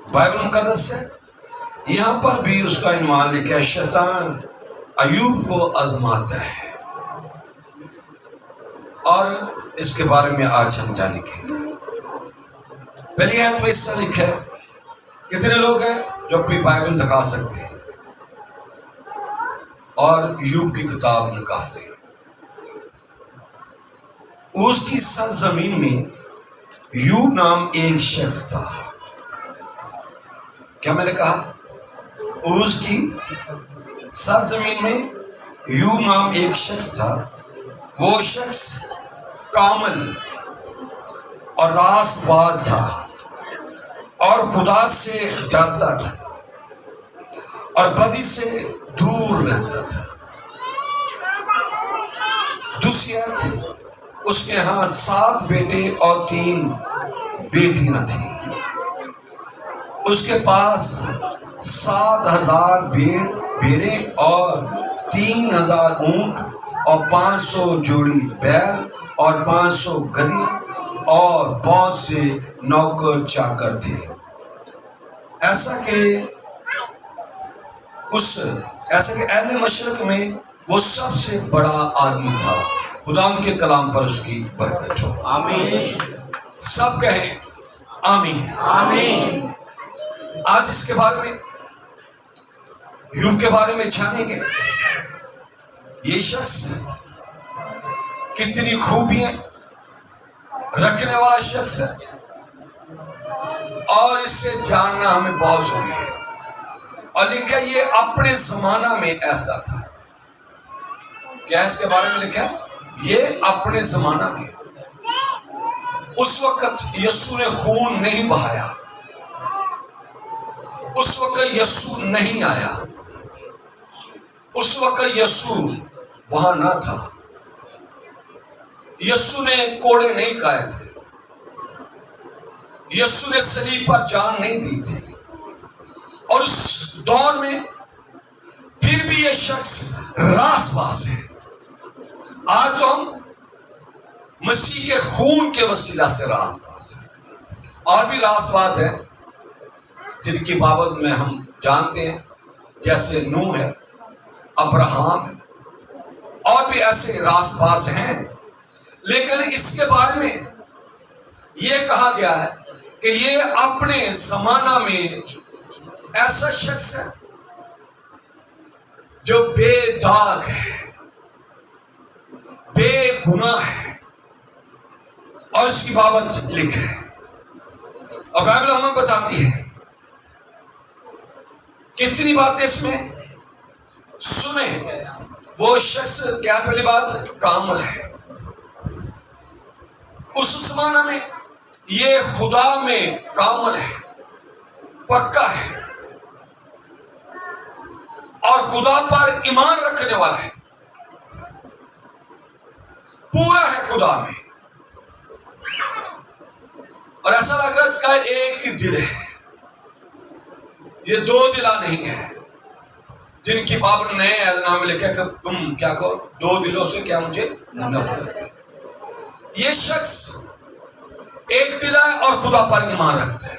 Bible مقدس ہے، یہاں پر بھی اس کا عنوان لکھا ہے شیطان ایوب کو آزماتا ہے، اور اس کے بارے میں آج ہم جانیں گے۔ پہلی آیت میں اس طرح لکھا ہے، کتنے لوگ ہیں جو اپنی بائبل دکھا سکتے ہیں اور ایوب کی کتاب نکال دیں؟ اس کی سرزمین میں ایوب نام ایک شخص تھا۔ کیا میں نے کہا؟ اس کی سرزمین میں ایوب نام ایک شخص تھا، وہ شخص کامل اور راست باز تھا اور خدا سے ڈرتا تھا اور بدی سے دور رہتا تھا۔ دوسری آیت، اس کے ہاں 7 بیٹے اور 3 بیٹیاں تھیں۔ اس کے پاس 7,000 بھیڑیں اور 3,000 اونٹ اور 500 جوڑی بیل اور 500 گدھیاں اور بہت سے نوکر چاکر تھے۔ ایسا کہ اہل مشرق میں وہ سب سے بڑا آدمی تھا۔ خدا ان کے کلام پر اس کی برکت ہو، آمین۔ سب کہیں آمین، آمین۔ آج اس کے بارے میں، ایوب کے بارے میں جانیں گے۔ یہ شخص کتنی خوبیاں رکھنے والا شخص ہے، اور اس سے جاننا ہمیں بہت ضروری ہے۔ اور لکھا یہ اپنے زمانہ میں ایسا تھا۔ کیا اس کے بارے میں لکھا؟ یہ اپنے زمانہ میں، اس وقت یسوع نے خون نہیں بہایا، اس وقت یسوع نہیں آیا، اس وقت یسوع وہاں نہ تھا، یسوع نے کوڑے نہیں کھائے تھے، یسوع نے صلیب پر جان نہیں دی تھی، اور اس دور میں پھر بھی یہ شخص راست باز ہے۔ آج تو ہم مسیح کے خون کے وسیلہ سے راست باز ہیں، اور بھی راست باز ہیں جن کی بابت میں ہم جانتے ہیں، جیسے نوح ہے، ابراہم ہے، اور بھی ایسے راست باز ہیں۔ لیکن اس کے بارے میں یہ کہا گیا ہے کہ یہ اپنے زمانہ میں ایسا شخص ہے جو بے داغ ہے، بے گناہ ہے، اور اس کی بابت لکھا ہے۔ اور بائبل ہمیں بتاتی ہے کتنی باتیں اس میں سنیں۔ وہ شخص کیا؟ پہلی بات کامل ہے۔ اس زمانہ میں یہ خدا میں کامل ہے، پکا ہے، اور خدا پر ایمان رکھنے والا ہے، پورا ہے خدا میں، اور ایسا لگ رہا ہے اس کا ایک ہی دل ہے، یہ 2 دلا نہیں ہے جن کی بابل نئے اعلان میں لکھا کہ تم کیا کرو، 2 دلوں سے کیا مجھے نفرت ہے۔ یہ شخص ایک دل ہے اور خدا پر ایمان رکھتا ہے۔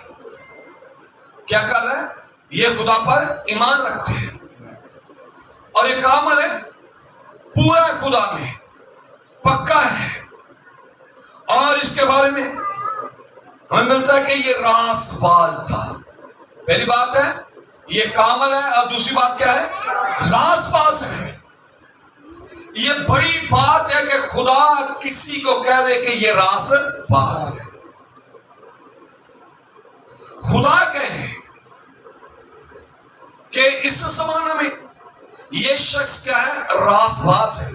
کیا کر رہا ہے؟ یہ خدا پر ایمان رکھتے ہیں، اور یہ کامل ہے، پورا خدا میں، پکا ہے، اور اس کے بارے میں ہمیں ملتا ہے کہ یہ راست باز تھا۔ پہلی بات ہے یہ کامل ہے، اور دوسری بات کیا ہے؟ راست باز ہے۔ یہ بڑی بات ہے کہ خدا کسی کو کہہ دے کہ یہ راست باز ہے۔ خدا کہے کہ اس زمانہ میں یہ شخص کیا ہے؟ راست باز ہے۔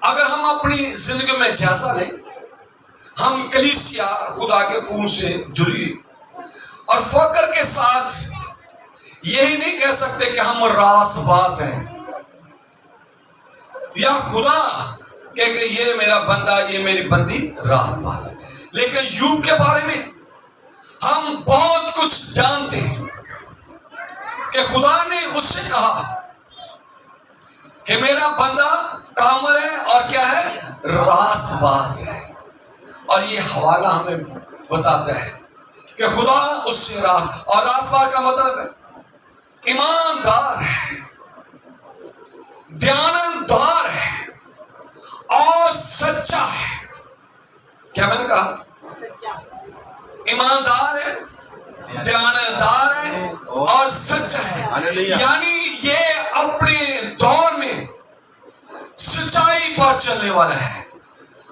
اگر ہم اپنی زندگی میں جائزہ لیں، ہم کلیسیا خدا کے خون سے دھلی اور فخر کے ساتھ یہی نہیں کہہ سکتے کہ ہم راست باز ہیں، یا خدا کہ یہ میرا بندہ، یہ میری بندی راست باز ہے۔ لیکن ایوب کے بارے میں ہم بہت کچھ جانتے ہیں کہ خدا نے اس سے کہا کہ میرا بندہ کامل ہے اور کیا ہے؟ راست باز ہے۔ اور یہ حوالہ ہمیں بتاتا ہے کہ خدا اس سے اور راستبار کا مطلب ہے ایماندار ہے، دیانتدار ہے اور سچا ہے۔ کیا میں نے کہا؟ ایماندار ہے، دیانتدار ہے اور سچا ہے، یعنی یہ اپنے دور میں سچائی پر چلنے والا ہے۔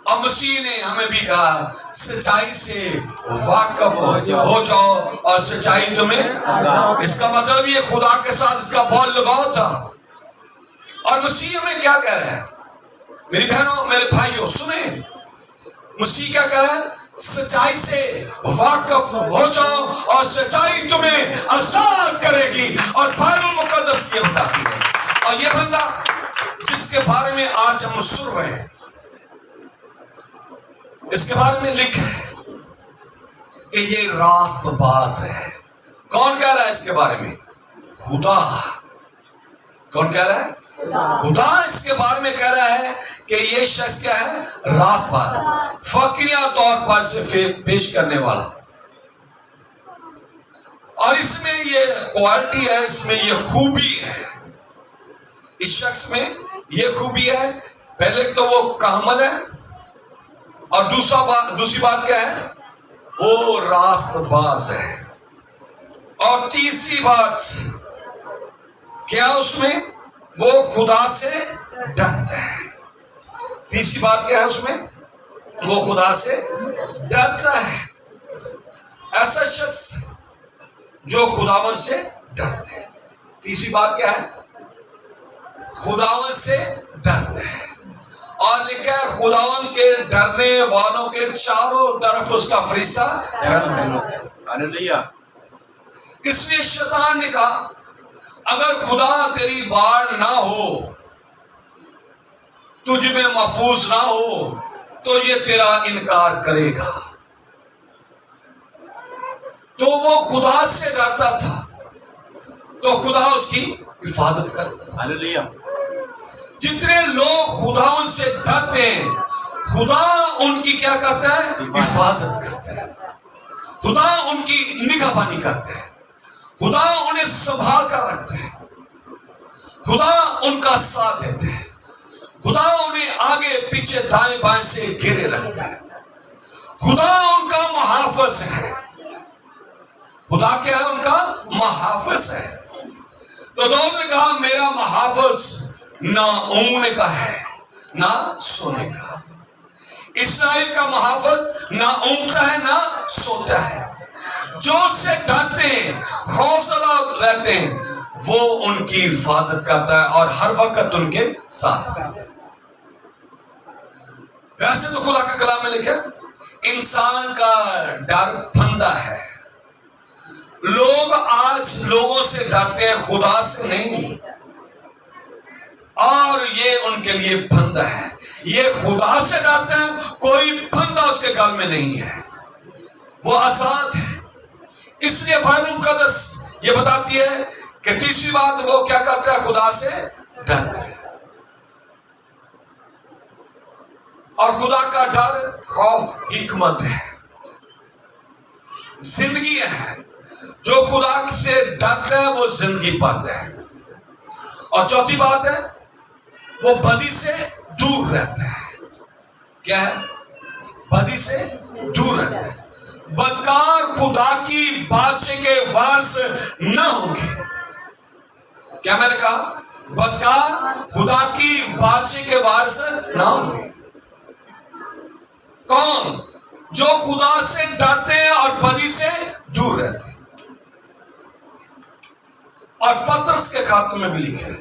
اور مسیح نے ہمیں بھی کہا سچائی سے واقف ہو جاؤ اور سچائی تمہیں، اس کا مطلب یہ خدا کے ساتھ اس کا بہت لگاؤ تھا۔ اور مسیح ہمیں کیا کہہ رہا ہے؟ میری بہنوں میرے بھائیوں سنیں، مسیح کیا کہہ رہا ہے؟ سچائی سے واقف ہو جاؤ اور سچائی تمہیں آزاد کرے گی۔ اور بائبل مقدس یہ بتاتی ہے، اور یہ بندہ جس کے بارے میں آج ہم سن رہے ہیں، اس کے بارے میں لکھا ہے کہ یہ راست باز ہے۔ کون کہہ رہا ہے اس کے بارے میں؟ خدا۔ کون کہہ رہا ہے؟ خدا اس کے بارے میں کہہ رہا ہے کہ یہ شخص کیا ہے؟ راست باز، فقیہ طور پر سے پیش کرنے والا۔ اور اس میں یہ کوالٹی ہے، اس میں یہ خوبی ہے، اس شخص میں یہ خوبی ہے۔ پہلے تو وہ کامل ہے، اور دوسری بات کیا ہے؟ وہ راست باز ہے۔ اور تیسری بات کیا اس میں؟ وہ خدا سے ڈرتا ہے۔ تیسری بات کیا ہے اس میں؟ وہ خدا سے ڈرتا ہے۔ ایسا شخص جو خداوند سے ڈرتا ہے۔ تیسری بات کیا ہے؟ خداوند سے ڈرتا ہے۔ اور لکھا ہے خداوند کے ڈرنے والوں کے چاروں طرف اس کا فرشتہ۔ اس لیے شیطان نے کہا اگر خدا تیری بار نہ ہو، تجھ میں محفوظ نہ ہو، تو یہ تیرا انکار کرے گا۔ تو وہ خدا سے ڈرتا تھا تو خدا اس کی حفاظت کرتا تھا۔ جتنے لوگ خداوند سے ڈرتے ہیں، خدا ان کی کیا کرتا ہے؟ حفاظت کرتا ہے۔ خدا ان کی نگہبانی کرتا ہے، خدا انہیں سنبھال کر رکھتا ہے، خدا ان کا ساتھ دیتا ہے، خدا انہیں آگے پیچھے دائیں بائیں سے گھیرے رکھتا ہے، خدا ان کا محافظ ہے۔ خدا کیا ہے؟ ان کا محافظ ہے۔ تو داؤد نے کہا میرا محافظ نہ اونگنے کا ہے نہ سونے کا۔ اسرائیل کا محافظ نہ اونگتا ہے نہ سوتا ہے۔ جو اس سے ڈرتے ہیں، خوف زدہ رہتے ہیں، وہ ان کی حفاظت کرتا ہے اور ہر وقت ان کے ساتھ رہتا ہے۔ ویسے تو خدا کا کلام میں لکھا انسان کا ڈر پھندا ہے۔ لوگ آج لوگوں سے ڈرتے ہیں، خدا سے نہیں، اور یہ ان کے لیے پھندا ہے۔ یہ خدا سے ڈرتے ہیں، کوئی پھندا اس کے گل میں نہیں ہے، وہ آزاد ہے۔ اس لیے بائبل مقدس یہ بتاتی ہے کہ تیسری بات وہ کیا کرتا ہے؟ خدا سے ڈرتا ہے۔ اور خدا کا ڈر خوف حکمت ہے، زندگی ہے۔ جو خدا سے ڈرتا ہے وہ زندگی پاتا ہے۔ اور چوتھی بات ہے وہ بدی سے دور رہتا ہے۔ کیا ہے؟ بدی سے دور رہتا ہے۔ بدکار خدا کی بادشاہی کے وارث نہ ہوں گے۔ کیا میں نے کہا؟ بدکار خدا کی بادشاہی کے وارث نہ ہوں گے۔ کون؟ جو خدا سے ڈرتے ہیں اور بدی سے دور رہتے ہیں۔ اور پترس کے خاتمے میں بھی لکھا ہے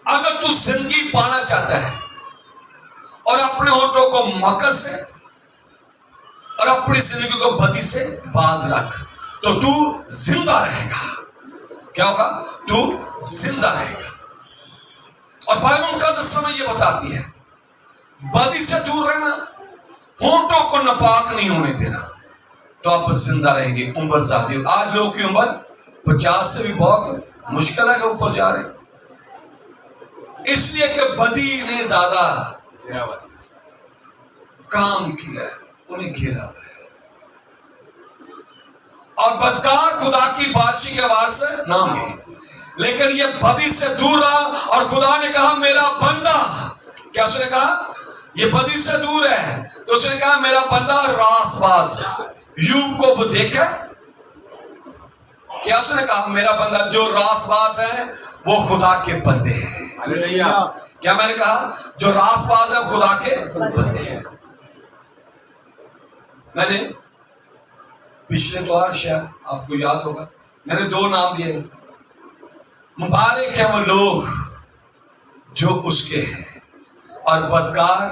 اگر تو زندگی پانا چاہتا ہے اور اپنے ہونٹوں کو مکر سے اور اپنی زندگی کو بدی سے باز رکھ تو تو زندہ رہے گا۔ کیا ہوگا؟ تو زندہ رہے گا۔ اور بائبل مقدس ہمیں یہ بتاتی ہے بدی سے دور رہنا، ہونٹوں کو ناپاک نہیں ہونے دینا، تو آپ زندہ رہیں گے، عمر زیادہ ہو۔ آج لوگوں کی عمر 50 سے بھی بہت مشکل ہے کہ اوپر جا رہے ہیں، اس لیے کہ بدی نے زیادہ کام کیا ہے، انہیں گھیرا ہے۔ اور بدکار خدا کی بادشاہی کے وارث نام ہے. لیکن یہ بدی سے دور رہا اور خدا نے کہا میرا بندہ, کیا اس نے کہا؟ یہ بدی سے دور ہے تو اس نے کہا میرا بندہ راست باز. یوب کو وہ دیکھا, کیا اس نے کہا میرا بندہ جو راست باز ہے وہ خدا کے بندے ہیں. کیا میں نے کہا جو راست باز ہے خدا کے بندے ہیں. میں نے پچھلے دوار شاید آپ کو یاد ہوگا میں نے 2 نام دیے. مبارک ہے وہ لوگ جو اس کے ہیں, اور بدکار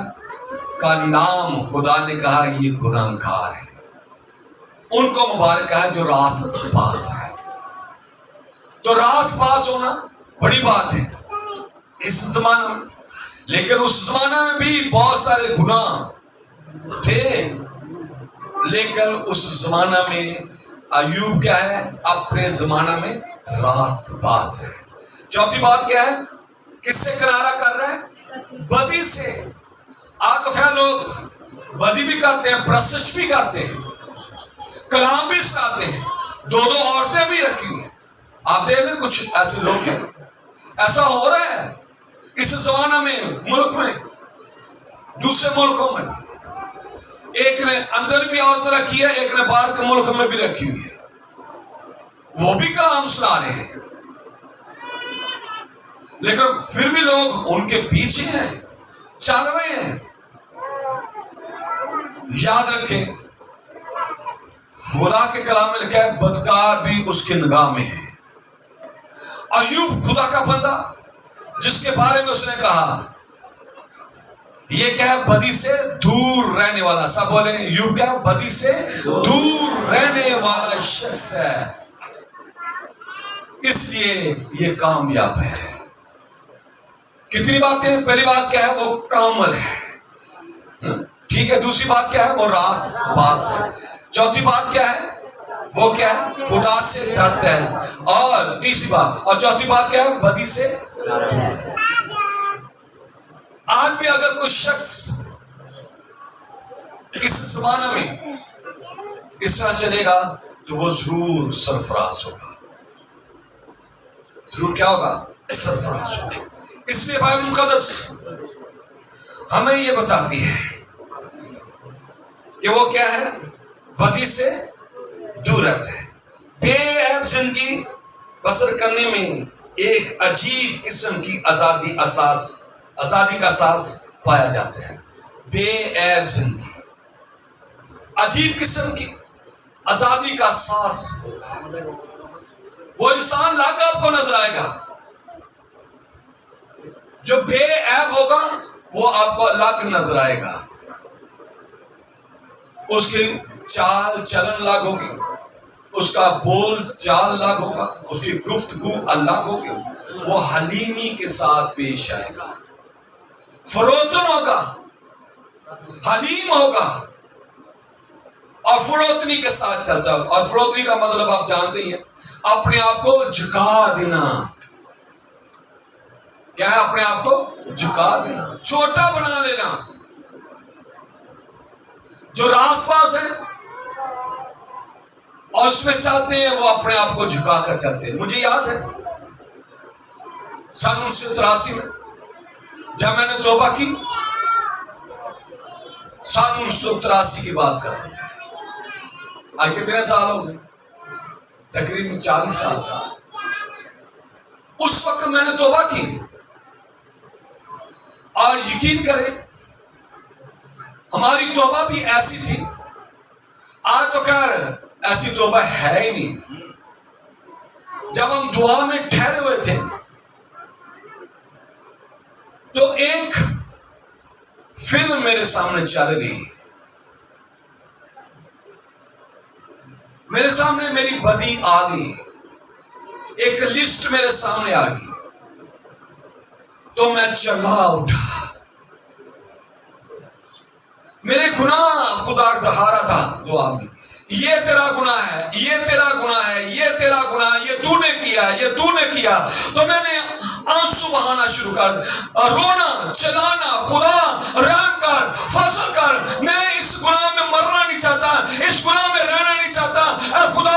کا نام خدا نے کہا یہ گناہگار ہے. ان کو مبارک ہے جو راست باز ہے. تو راست باز ہونا بڑی بات ہے اس زمانہ میں. لیکن اس زمانہ میں بھی بہت سارے گناہ تھے, لیکن اس زمانہ میں ایوب کیا ہے؟ اپنے زمانہ میں راست باز ہے. چوتھی بات کیا ہے؟ کس سے کنارہ کر رہا ہے؟ بدی سے. آج تو خیر لوگ بدی بھی کرتے ہیں, پرستش بھی کرتے ہیں, کلام بھی سکھاتے ہیں, 2 عورتیں بھی رکھی ہوئی ہیں. آپ دیکھ لیں کچھ ایسے لوگ ہیں. ایسا ہو رہا ہے اس زمانہ میں, ملک میں, دوسرے ملکوں میں. ایک نے اندر بھی عورت رکھی ہے, ایک نے باہر کے ملک میں بھی رکھی ہوئی ہے. وہ بھی کلام سنا رہے ہیں, لیکن پھر بھی لوگ ان کے پیچھے ہیں, چل رہے ہیں. یاد رکھیں خدا کے کلام میں لکھا ہے بدکار بھی اس کے نگاہ میں ہے. ایوب خدا کا بندہ جس کے بارے میں اس نے کہا یہ کیا ہے؟ بدی سے دور رہنے والا. سب بولیں ایوب کیا؟ بدی سے دور رہنے والا شخص ہے, اس لیے یہ کامیاب ہے. کتنی باتیں؟ پہلی بات کیا ہے؟ وہ کامل ہے, ٹھیک ہے. دوسری بات کیا ہے؟ وہ راست باز ہے. چوتھی بات کیا ہے؟ وہ کیا ہے؟ خدا سے ڈرتا ہے. اور تیسری بات اور چوتھی بات کیا ہے؟ بدی سے. آج بھی اگر کوئی شخص اس زمانہ میں اس طرح چلے گا تو وہ ضرور سرفراز ہوگا. ضرور کیا ہوگا؟ سرفراز ہوگا. اس لیے بائبل مقدس ہمیں یہ بتاتی ہے کہ وہ کیا ہے؟ بدی سے دور رہتے ہیں. بے عیب زندگی بسر کرنے میں ایک عجیب قسم کی آزادی کا احساس پایا جاتا ہے. بے عیب زندگی, عجیب قسم کی آزادی کا احساس ہوگا. وہ انسان لاغ آپ کو نظر آئے گا. جو بے عیب ہوگا وہ آپ کو الگ نظر آئے گا. اس کی چال چلن الگ ہوگی, اس کا بول چال الگ ہوگا, اس کی گفتگو الگ ہوگی. وہ حلیمی کے ساتھ پیش آئے گا, فروتن ہوگا, حلیم ہوگا اور فروتنی کے ساتھ چلتا ہوگا. اور فروتنی کا مطلب آپ جانتے ہی ہیں, اپنے آپ کو جھکا دینا. کیا ہے؟ اپنے آپ کو جھکا دینا, چھوٹا بنا دینا. جو راست باز ہے اور اس میں چلتے ہیں وہ اپنے آپ کو جھکا کر چلتے ہیں. مجھے یاد ہے سن 1983 میں جب میں نے توبہ کی, سن 1983 کی بات کر رہا ہوں. آج کتنے سال ہو گئے؟ تقریباً 40 سال. اس وقت میں نے توبہ کی اور یقین کریں ہماری توبہ بھی ایسی تھی. آج تو خیر ایسی توبہ ہے ہی نہیں. جب ہم دعا میں ٹھہرے ہوئے تھے تو ایک فلم میرے سامنے چل رہی. میرے سامنے میری بدی آ گئی, ایک لسٹ میرے سامنے آ گئی. تو میں چلا اٹھا. میرے گناہ خدا دکھا رہا تھا دعا میں, یہ تیرا گناہ ہے, یہ تیرا گناہ ہے, یہ تیرا گناہ, یہ تو نے کیا, یہ تو نے کیا. تو میں نے آنسو بہانا شروع کر, رونا, چلانا, خدا رحم کر, فضل کر, میں اس گناہ میں مرنا نہیں چاہتا, اس گناہ میں رہنا نہیں چاہتا. اے خدا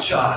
4।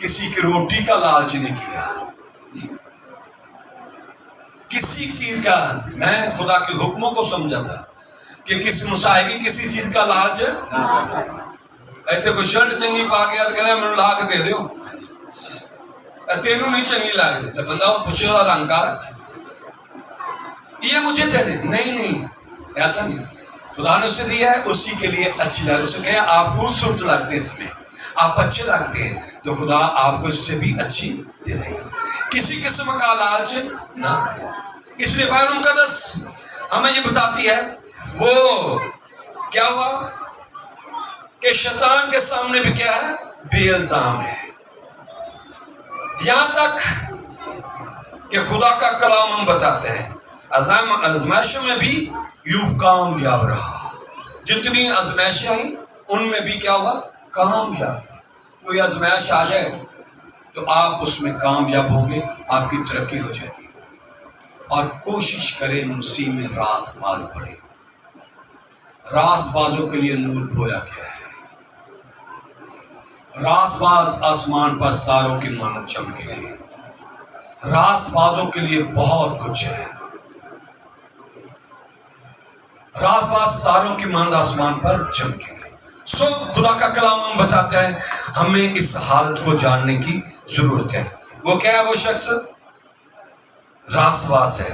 کسی کی روٹی کا لالچ نہیں کیا، کسی چیز کا. میں خدا کے حکموں کو سمجھا تھا کہ کسی مسائل کسی چیز کا لالچ ایتھے کوئی شرٹ چنگی پا گیا تو کہتا میں لا کے دے دیو، تینوں نہیں چنگی لگ رہی، بندہ پوچھے گا رنگ کا یہ مجھے دے دے. نہیں ایسا نہیں، خدا نے اسے دیا ہے اسی کے لیے اچھی لگے. اسے کہے آپ خوبصورت لگتے ہیں، اس میں آپ اچھے لگتے ہیں تو خدا آپ کو اس سے بھی اچھی دے دے. کسی قسم کا لالچ نہ. اس لیے بائبل مقدس ہمیں یہ بتاتی ہے وہ کیا ہوا کہ شیطان کے سامنے بھی کیا ہے؟ بے الزام ہے. یہاں تک کہ خدا کا کلام ہم بتاتے ہیں آزمائشوں میں بھی یوب کامیاب رہا. جتنی آزمائشیں آئیں ان میں بھی کیا ہوا؟ کامیاب. کوئی آزمائش آ جائے تو آپ اس میں کامیاب ہوں گے، آپ کی ترقی ہو جائے گی. اور کوشش کریں مسیح میں راست باز پڑے. راست بازوں کے لیے نور بویا گیا ہے. راست باز آسمان پر ستاروں کی مانند چمکے گے. راست بازوں کے لیے بہت کچھ ہے. راست باز ستاروں کی مانند آسمان پر چمکے گے. خدا کا کلام ہم بتاتا ہے ہمیں اس حالت کو جاننے کی ضرورت ہے. وہ کیا ہے؟ وہ شخص راست باز ہے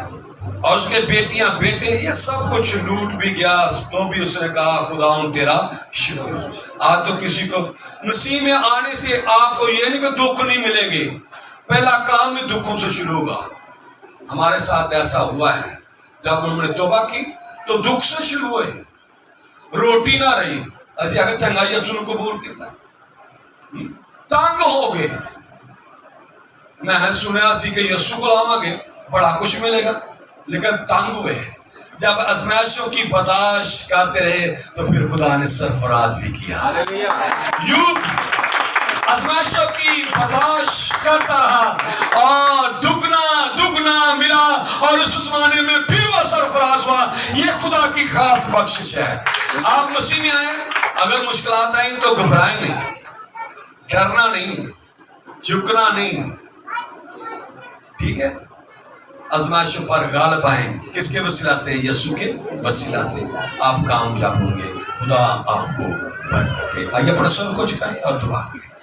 اور اس کے بیٹیاں بیٹے یہ سب کچھ لوٹ بھی گیا تو بھی اس نے کہا خدا تیرا شکر. آج تو کسی کو مسیح میں آنے سے آپ کو یہ نہیں کہ دکھ نہیں ملے گے، پہلا کام بھی دکھوں سے شروع ہوگا. ہمارے ساتھ ایسا ہوا ہے جب ہم نے توبہ کی تو دکھ سے شروع ہوئے. روٹی نہ رہی، اسی اگر چنگائی سن قبول کیتا، تنگ ہو گئے. میں سنیا سی کہ یسوع کو لاواں گے بڑا کچھ ملے گا، لیکن تنگ ہوئے. جب آزمائشوں کی برداشت کرتے رہے تو پھر خدا نے سرفراز بھی کیا. یوب آزمائشوں کی برداشت کرتا رہا اور دگنا ملا اور اس زمانے میں پھر وہ سرفراز ہوا. یہ خدا کی خاص بخشش ہے. آپ مسیح میں آئیں، اگر مشکلات آئیں تو گھبرائیں نہیں، ڈرنا نہیں، جھکنا نہیں. ٹھیک ہے؟ آزمائشوں پر غالب آئیں. کس کے وسیلہ سے؟ یسوع کے وسیلہ سے آپ کامیاب ہوں گے. خدا آپ کو برکت دے. آئیے اپنے سر کو جھکائیں اور دعا کریں.